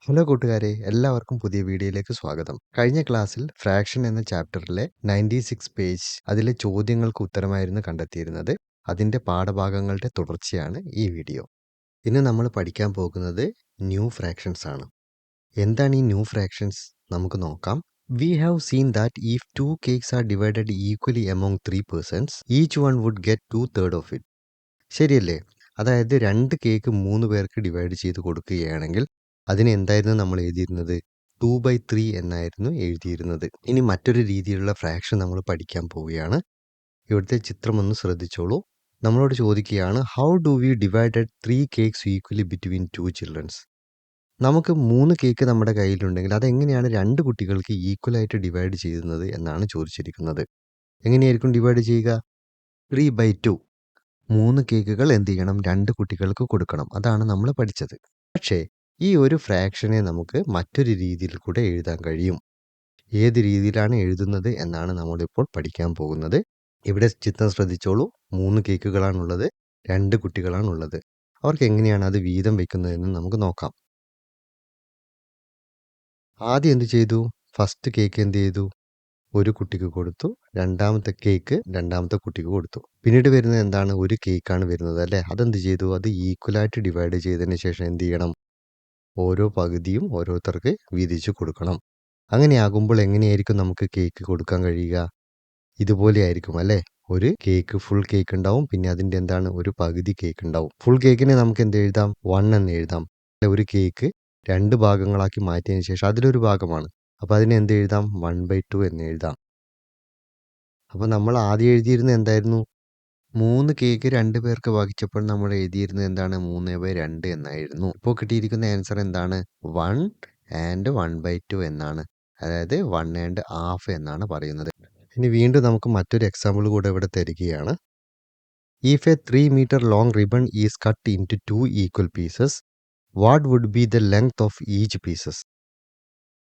Hello കൂട്ടുകാരെ, എല്ലാവർക്കും പുതിയ വീഡിയോയിലേക്ക് സ്വാഗതം. കഴിഞ്ഞ ക്ലാസ്സിൽ ഫ്രാക്ഷൻ എന്ന ചാപ്റ്ററിലെ 96 പേജ് അതിലെ ചോദ്യങ്ങൾക്ക് ഉത്തരമായിരുന്നു കണ്ടെത്തിയിരുന്നത്. അതിൻ്റെ പാഠഭാഗങ്ങളുടെ തുടർച്ചയാണ് ഈ വീഡിയോ. ഇന്ന് നമ്മൾ പഠിക്കാൻ പോകുന്നത് ന്യൂ ഫ്രാക്ഷൻസ് ആണ്. എന്താണ് ഈ ന്യൂ ഫ്രാക്ഷൻസ്? നമുക്ക് നോക്കാം. We have seen that if two cakes are divided equally among three persons, each one would get 2/3 of it. ശരിയല്ലേ? അതായത് 2 കേക്ക് 3 പേർക്ക് ഡിവൈഡ് ചെയ്ത് കൊടുക്കുകയാണെങ്കിൽ അതിന് എന്തായിരുന്നു നമ്മൾ എഴുതിയിരുന്നത്? 2/3 എന്നായിരുന്നു എഴുതിയിരുന്നത്. ഇനി മറ്റൊരു രീതിയിലുള്ള ഫ്രാക്ഷൻ നമ്മൾ പഠിക്കാൻ പോവുകയാണ്. ഇവിടുത്തെ ചിത്രം ഒന്ന് ശ്രദ്ധിച്ചോളൂ. നമ്മളോട് ചോദിക്കുകയാണ്, how do we divided 3 cakes equally between 2 children's? നമുക്ക് 3 കേക്ക് നമ്മുടെ കയ്യിലുണ്ടെങ്കിൽ അതെങ്ങനെയാണ് 2 കുട്ടികൾക്ക് ഈക്വലായിട്ട് ഡിവൈഡ് ചെയ്യുന്നത് എന്നാണ് ചോദിച്ചിരിക്കുന്നത്. എങ്ങനെയായിരിക്കും ഡിവൈഡ് ചെയ്യുക? 3/2. 3 കേക്കുകൾ എന്ത് ചെയ്യണം? 2 കുട്ടികൾക്ക് കൊടുക്കണം. അതാണ് നമ്മൾ പഠിച്ചത്. പക്ഷേ ഈ ഒരു ഫ്രാക്ഷനെ നമുക്ക് മറ്റൊരു രീതിയിൽ കൂടെ എഴുതാൻ കഴിയും. ഏത് രീതിയിലാണ് എഴുതുന്നത് എന്നാണ് നമ്മളിപ്പോൾ പഠിക്കാൻ പോകുന്നത്. ഇവിടെ ചിത്രം ശ്രദ്ധിച്ചോളൂ. 3 കേക്കുകളാണുള്ളത്, 2 കുട്ടികളാണുള്ളത്. അവർക്ക് എങ്ങനെയാണ് അത് വീതം വെക്കുന്നതെന്ന് നമുക്ക് നോക്കാം. ആദ്യം എന്ത് ചെയ്തു? ഫസ്റ്റ് കേക്ക് എന്ത് ചെയ്തു? ഒരു കുട്ടിക്ക് കൊടുത്തു. രണ്ടാമത്തെ കേക്ക് രണ്ടാമത്തെ കുട്ടിക്ക് കൊടുത്തു. പിന്നീട് വരുന്നത് എന്താണ്? ഒരു കേക്കാണ് വരുന്നത് അല്ലേ? അതെന്ത് ചെയ്തു? അത് ഈക്വലായിട്ട് ഡിവൈഡ് ചെയ്തതിന് ശേഷം എന്ത് ചെയ്യണം? ഓരോ പകുതിയും ഓരോരുത്തർക്ക് വീതിച്ച് കൊടുക്കണം. അങ്ങനെയാകുമ്പോൾ എങ്ങനെയായിരിക്കും നമുക്ക് കേക്ക് കൊടുക്കാൻ കഴിയുക? ഇതുപോലെ ആയിരിക്കും അല്ലേ? ഒരു കേക്ക്, ഫുൾ കേക്ക് ഉണ്ടാവും. പിന്നെ അതിൻ്റെ എന്താണ്? ഒരു പകുതി കേക്ക് ഉണ്ടാവും. ഫുൾ കേക്കിനെ നമുക്ക് എന്ത് എഴുതാം? 1 എന്ന് എഴുതാം. ഒരു കേക്ക് 2 ഭാഗങ്ങളാക്കി മാറ്റിയതിന് ശേഷം അതിലൊരു ഭാഗമാണ്. അപ്പോൾ അതിനെ എന്ത് എഴുതാം? 1/2 എന്ന് എഴുതാം. അപ്പോൾ നമ്മൾ ആദ്യം എഴുതിയിരുന്നത് എന്തായിരുന്നു? 3 കേക്ക് 2 പേർക്ക് വഹിച്ചപ്പോൾ നമ്മൾ എഴുതിയിരുന്നത് എന്താണ്? 3/2 എന്നായിരുന്നു. ഇപ്പോൾ കിട്ടിയിരിക്കുന്ന ആൻസർ എന്താണ്? 1 ആൻഡ് 1/2 എന്നാണ്. അതായത് 1 ആൻഡ് ഹാഫ് എന്നാണ് പറയുന്നത്. ഇനി വീണ്ടും നമുക്ക് മറ്റൊരു എക്സാമ്പിൾ കൂടെ ഇവിടെ തരികയാണ്. If a 3 meter long ribbon is cut into 2 equal pieces, what would be the length of each pieces?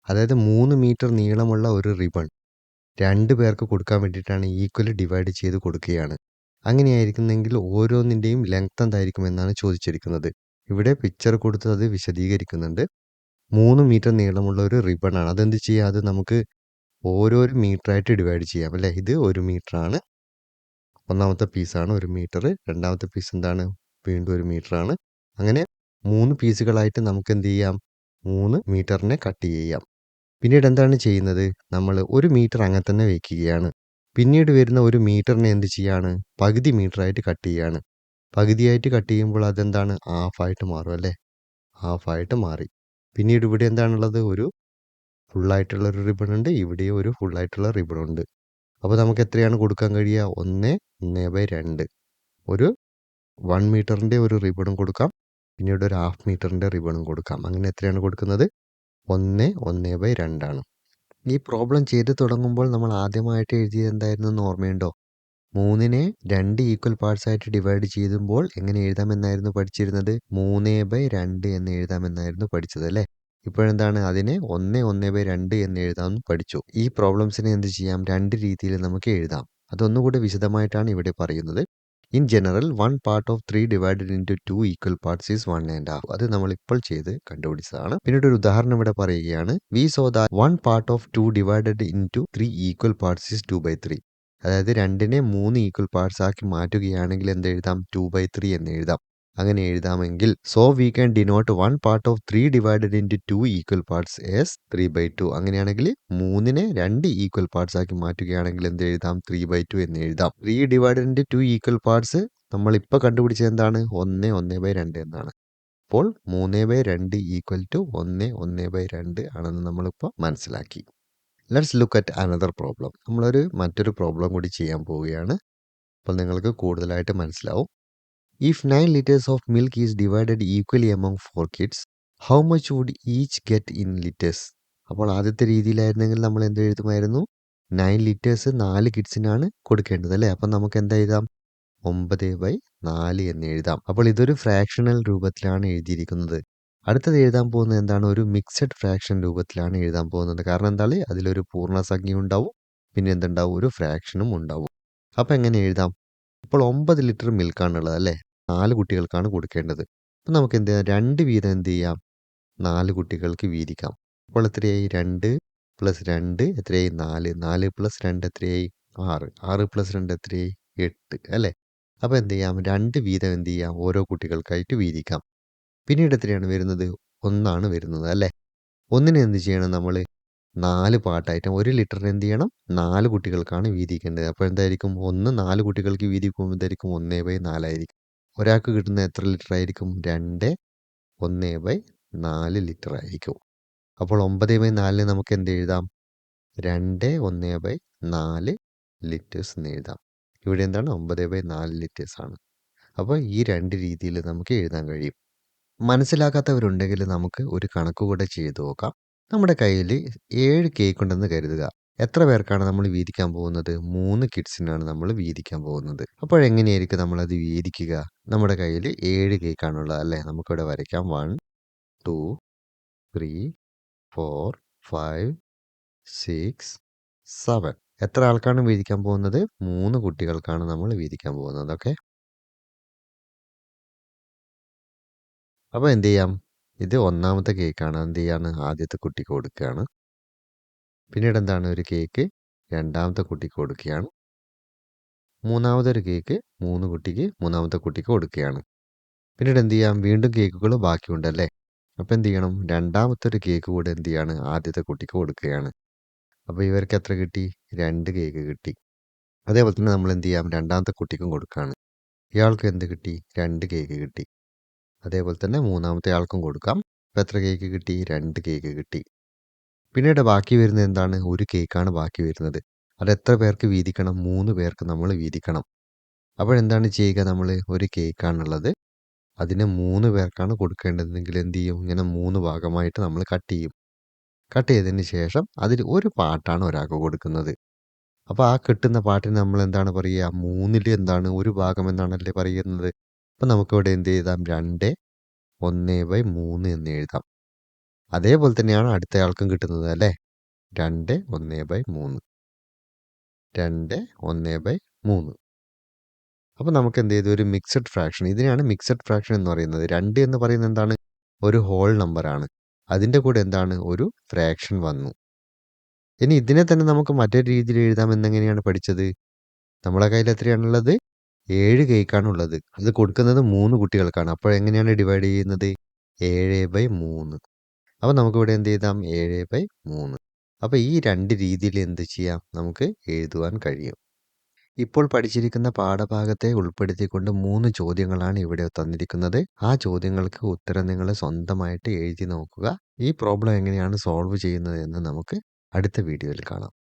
അതായത് 3 മീറ്റർ നീളമുള്ള ഒരു റിബൺ 2 പേർക്ക് കൊടുക്കാൻ വേണ്ടിയിട്ടാണ് ഈക്വലി ഡിവൈഡ് ചെയ്ത് കൊടുക്കുകയാണ്. അങ്ങനെയായിരിക്കുന്നെങ്കിൽ ഓരോന്നിൻ്റെയും ലെങ്ത് എന്തായിരിക്കും എന്നാണ് ചോദിച്ചിരിക്കുന്നത്. ഇവിടെ പിക്ചർ കൊടുത്ത് അത് വിശദീകരിക്കുന്നുണ്ട്. 3 മീറ്റർ നീളമുള്ള ഒരു റിബൺ ആണ്. അതെന്ത് ചെയ്യാം? അത് നമുക്ക് ഓരോരോ മീറ്ററായിട്ട് ഡിവൈഡ് ചെയ്യാം അല്ലേ? ഇത് 1 മീറ്ററാണ്. ഒന്നാമത്തെ പീസാണ് 1 മീറ്റർ. രണ്ടാമത്തെ പീസ് എന്താണ്? വീണ്ടും 1 മീറ്ററാണ്. അങ്ങനെ 3 പീസുകളായിട്ട് നമുക്ക് എന്ത് ചെയ്യാം? 3 മീറ്ററിനെ കട്ട് ചെയ്യാം. പിന്നീട് എന്താണ് ചെയ്യുന്നത്? നമ്മൾ 1 മീറ്റർ അങ്ങനെ തന്നെ വയ്ക്കുകയാണ്. പിന്നീട് വരുന്ന 1 മീറ്ററിനെ എന്ത് ചെയ്യാണ്? പകുതി മീറ്ററായിട്ട് കട്ട് ചെയ്യാണ്. പകുതിയായിട്ട് കട്ട് ചെയ്യുമ്പോൾ അതെന്താണ്? ഹാഫായിട്ട് മാറും അല്ലേ? ഹാഫായിട്ട് മാറി. പിന്നീട് ഇവിടെ എന്താണുള്ളത്? ഒരു ഫുള്ളായിട്ടുള്ള ഒരു റിബൺ ഉണ്ട്. ഇവിടെയും ഒരു ഫുള്ളായിട്ടുള്ള റിബൺ ഉണ്ട്. അപ്പോൾ നമുക്ക് എത്രയാണ് കൊടുക്കാൻ കഴിയുക? 1, 1/2. ഒരു 1 മീറ്ററിൻ്റെ ഒരു റിബണും കൊടുക്കാം. പിന്നീട് ഒരു ഹാഫ് മീറ്ററിൻ്റെ റിബണും കൊടുക്കാം. അങ്ങനെ എത്രയാണ് കൊടുക്കുന്നത്? 1, 1/2 ആണ്. ഈ പ്രോബ്ലം ചെയ്ത് തുടങ്ങുമ്പോൾ നമ്മൾ ആദ്യമായിട്ട് എഴുതിയത് എന്തായിരുന്നെന്ന് ഓർമ്മയുണ്ടോ? 3നെ 2 ഈക്വൽ പാർട്സ് ആയിട്ട് ഡിവൈഡ് ചെയ്യുമ്പോൾ എങ്ങനെ എഴുതാമെന്നായിരുന്നു പഠിച്ചിരുന്നത്? 3/2 എന്ന് എഴുതാമെന്നായിരുന്നു പഠിച്ചത് അല്ലേ? ഇപ്പോഴെന്താണ്? അതിനെ 1, 1/2 എന്ന് എഴുതാമെന്ന് പഠിച്ചു. ഈ പ്രോബ്ലംസിനെ എന്ത് ചെയ്യാം? 2 രീതിയിൽ നമുക്ക് എഴുതാം. അതൊന്നുകൂടി വിശദമായിട്ടാണ് ഇവിടെ പറയുന്നത്. In general 1 part of 3 divided into 2 equal parts is 1 and half. അത് നമ്മൾ ഇപ്പോൾ ചെയ്ത് കണ്ടുപിടിച്ചതാണ്. പിന്നീട് ഒരു ഉദാഹരണം ഇവിടെ പറയുകയാണ്. We saw that 1 part of 2 divided into 3 equal parts is 2/3. അതായത് 2നെ 3 ഈക്വൽ പാർട്സ് ആക്കി മാറ്റുകയാണെങ്കിൽ എന്ത് എഴുതാം? 2/3 എന്ന് എഴുതാം. അങ്ങനെ എഴുതാമെങ്കിൽ so we can denote 1 part of 3 divided into 2 equal parts as 3/2. അങ്ങനെയാണെങ്കിൽ 3നെ 2 ഈക്വൽ പാർട്സ് ആക്കി മാറ്റുകയാണെങ്കിൽ എന്ത് എഴുതാം? 3/2 എന്ന് എഴുതാം. 3 ഡിവൈഡഡ് ഇൻടു 2 ഈക്വൽ പാർട്സ് നമ്മൾ ഇപ്പോൾ കണ്ടുപിടിച്ചത് എന്താണ്? 1, 1/2 എന്നാണ്. അപ്പോൾ 3/2 ഈക്വൽ ടു 1, 1/2 ആണെന്ന് നമ്മളിപ്പോൾ മനസ്സിലാക്കി. Let's look at another problem. മറ്റൊരു പ്രോബ്ലം കൂടി ചെയ്യാൻ പോവുകയാണ്. അപ്പോൾ നിങ്ങൾക്ക് കൂടുതലായിട്ട് മനസ്സിലാവും. If 9 liters of milk is divided equally among 4 kids, how much would each get in liters? അപ്പോൾ ആദ്യത്തെ രീതിയിലായിരുന്നെങ്കിൽ നമ്മൾ എന്ത് എഴുതുമായിരുന്നു? 9 ലിറ്റേഴ്സ് 4 കിഡ്സിനാണ് കൊടുക്കേണ്ടത് അല്ലേ? അപ്പം നമുക്ക് എന്താ എഴുതാം? 9/4 എന്ന് എഴുതാം. അപ്പോൾ ഇതൊരു ഫ്രാക്ഷണൽ രൂപത്തിലാണ് എഴുതിയിരിക്കുന്നത്. അടുത്തത് എഴുതാൻ പോകുന്നത് എന്താണ്? ഒരു മിക്സഡ് ഫ്രാക്ഷൻ രൂപത്തിലാണ് എഴുതാൻ പോകുന്നത്. കാരണം എന്താണ്? അതിലൊരു പൂർണ്ണസംഖ്യ ഉണ്ടാവും. പിന്നെ എന്തുണ്ടാവും? ഒരു ഫ്രാക്ഷനും ഉണ്ടാവും. അപ്പോൾ എങ്ങനെ എഴുതാം? ഇപ്പോൾ 9 ലിറ്റർ മിൽക്കാണുള്ളത് അല്ലേ? 4 കുട്ടികൾക്കാണ് കൊടുക്കേണ്ടത്. അപ്പം നമുക്ക് എന്ത് ചെയ്യാം? 2 വീതം എന്ത് ചെയ്യാം? 4 കുട്ടികൾക്ക് വീതിക്കാം. അപ്പോൾ എത്രയായി? 2 + 2 എത്രയായി? 4. 4 + 2 എത്രയായി? 6. 6 + 2 എത്രയായി? 8 അല്ലേ? അപ്പോൾ എന്ത് ചെയ്യാം? 2 വീതം എന്ത് ചെയ്യാം? ഓരോ കുട്ടികൾക്കായിട്ട് വീതിക്കാം. പിന്നീട് എത്രയാണ് വരുന്നത്? 1 ആണ് വരുന്നത് അല്ലേ? 1നെ എന്ത് ചെയ്യണം നമ്മൾ? 4 പാർട്ടായിട്ട് 1 ലിറ്ററിന് എന്ത് ചെയ്യണം? 4 കുട്ടികൾക്കാണ് വീതിക്കേണ്ടത്. അപ്പോൾ എന്തായിരിക്കും? 1 4 കുട്ടികൾക്ക് വീതിക്കുമ്പോൾ എന്തായിരിക്കും? 1/4 ആയിരിക്കും. ഒരാൾക്ക് കിട്ടുന്നത് എത്ര ലിറ്റർ ആയിരിക്കും? 2 1/4 ലിറ്റർ ആയിരിക്കും. അപ്പോൾ 9/4 നമുക്ക് എന്ത് എഴുതാം? 2 1/4 ലിറ്റേഴ്സ് എന്ന് എഴുതാം. ഇവിടെ എന്താണ്? 9/4 ലിറ്റേഴ്സ് ആണ്. അപ്പോൾ ഈ 2 രീതിയിൽ നമുക്ക് എഴുതാൻ കഴിയും. മനസ്സിലാക്കാത്തവരുണ്ടെങ്കിൽ നമുക്ക് ഒരു കണക്ക് കൂടെ ചെയ്തു നോക്കാം. നമ്മുടെ കയ്യിൽ 7 കേക്ക് ഉണ്ടെന്ന് കരുതുക. എത്ര പേർക്കാണ് നമ്മൾ വീതിക്കാൻ പോകുന്നത്? 3 കിഡ്സിനാണ് നമ്മൾ വീതിക്കാൻ പോകുന്നത്. അപ്പോൾ എങ്ങനെയായിരിക്കും നമ്മളത് വീതിക്കുക? നമ്മുടെ കയ്യിൽ 7 കേക്കാണുള്ളത് അല്ലേ? നമുക്കിവിടെ വരയ്ക്കാം. 1 2 3 4 5 6 7. എത്ര ആൾക്കാണ് വീതിക്കാൻ പോകുന്നത്? 3 കുട്ടികൾക്കാണ് നമ്മൾ വീതിക്കാൻ പോകുന്നത്. ഓക്കെ. അപ്പോൾ എന്ത് ചെയ്യാം? ഇത് ഒന്നാമത്തെ കേക്കാണ്. എന്ത് ചെയ്യാണ്? ആദ്യത്തെ കുട്ടിക്ക് കൊടുക്കുകയാണ്. പിന്നീട് എന്താണ്? ഒരു കേക്ക് രണ്ടാമത്തെ കുട്ടിക്ക് കൊടുക്കുകയാണ്. മൂന്നാമതൊരു കേക്ക് മൂന്നാമത്തെ കുട്ടിക്ക് കൊടുക്കുകയാണ്. പിന്നീട് എന്ത് ചെയ്യാം? വീണ്ടും കേക്കുകൾ ബാക്കിയുണ്ടല്ലേ? അപ്പോൾ എന്ത് ചെയ്യണം? രണ്ടാമത്തെ ഒരു കേക്ക് കൂടെ എന്ത് ചെയ്യാണ്? ആദ്യത്തെ കുട്ടിക്ക് കൊടുക്കുകയാണ്. അപ്പോൾ ഇവർക്ക് എത്ര കിട്ടി? 2 കേക്ക് കിട്ടി. അതേപോലെ തന്നെ നമ്മൾ എന്ത് ചെയ്യാം? രണ്ടാമത്തെ കുട്ടിക്കും കൊടുക്കുകയാണ്. ഇയാൾക്ക് എന്ത് കിട്ടി? 2 കേക്ക് കിട്ടി. അതേപോലെ തന്നെ മൂന്നാമത്തെ ആൾക്കും കൊടുക്കാം. അപ്പോൾ എത്ര കേക്ക് കിട്ടി? 2 കേക്ക് കിട്ടി. പിന്നീട് ബാക്കി വരുന്നത് എന്താണ്? ഒരു കേക്കാണ് ബാക്കി വരുന്നത്. അത് എത്ര പേർക്ക് വീതിക്കണം? 3 പേർക്ക് നമ്മൾ വീതിക്കണം. അപ്പോഴെന്താണ് ചെയ്യുക നമ്മൾ? ഒരു കേക്കാണുള്ളത്. അതിനെ 3 പേർക്കാണ് കൊടുക്കേണ്ടതെങ്കിൽ എന്ത് ചെയ്യും? ഇങ്ങനെ 3 ഭാഗമായിട്ട് നമ്മൾ കട്ട് ചെയ്യും. കട്ട് ചെയ്തതിന് ശേഷം അതിൽ ഒരു പാർട്ടാണ് ഒരാൾക്ക് കൊടുക്കുന്നത്. അപ്പോൾ ആ കിട്ടുന്ന പാർട്ടിന് നമ്മൾ എന്താണ് പറയുക? 3ൽ എന്താണ്? ഒരു ഭാഗം എന്നാണല്ലേ പറയുന്നത്. അപ്പോൾ നമുക്കിവിടെ എന്ത് എഴുതാം? 2 1/3 എന്ന് എഴുതാം. അതേപോലെ തന്നെയാണ് അടുത്തയാൾക്കും കിട്ടുന്നത് അല്ലേ? 2 1/3 2 1/3. അപ്പോൾ നമുക്ക് എന്ത് ചെയ്തു? ഒരു മിക്സഡ് ഫ്രാക്ഷൻ. ഇതിനെയാണ് മിക്സഡ് ഫ്രാക്ഷൻ എന്ന് പറയുന്നത്. 2 എന്ന് പറയുന്നത് എന്താണ്? ഒരു ഹോൾ നമ്പറാണ്. അതിൻ്റെ കൂടെ എന്താണ്? ഒരു ഫ്രാക്ഷൻ വന്നു. ഇനി ഇതിനെ തന്നെ നമുക്ക് മറ്റൊരു രീതിയിൽ എഴുതാം. എന്നെങ്ങനെയാണ് പഠിച്ചത്? നമ്മുടെ കയ്യിൽ എത്രയാണുള്ളത്? 7 കേക്കാണുള്ളത്. അത് കൊടുക്കുന്നത് 3 കുട്ടികൾക്കാണ്. അപ്പോൾ എങ്ങനെയാണ് ഡിവൈഡ് ചെയ്യുന്നത്? 7/3. അപ്പോൾ നമുക്കിവിടെ എന്ത് എഴുതാം? 7/3. അപ്പോൾ ഈ 2 രീതിയിൽ എന്ത് ചെയ്യാം? നമുക്ക് എഴുതുവാൻ കഴിയും. ഇപ്പോൾ പഠിച്ചിരിക്കുന്ന പാഠഭാഗത്തെ ഉൾപ്പെടുത്തിക്കൊണ്ട് 3 ചോദ്യങ്ങളാണ് ഇവിടെ തന്നിരിക്കുന്നത്. ആ ചോദ്യങ്ങൾക്ക് ഉത്തരം നിങ്ങൾ സ്വന്തമായിട്ട് എഴുതി നോക്കുക. ഈ പ്രോബ്ലം എങ്ങനെയാണ് സോൾവ് ചെയ്യുന്നത് എന്ന് നമുക്ക് അടുത്ത വീഡിയോയിൽ കാണാം.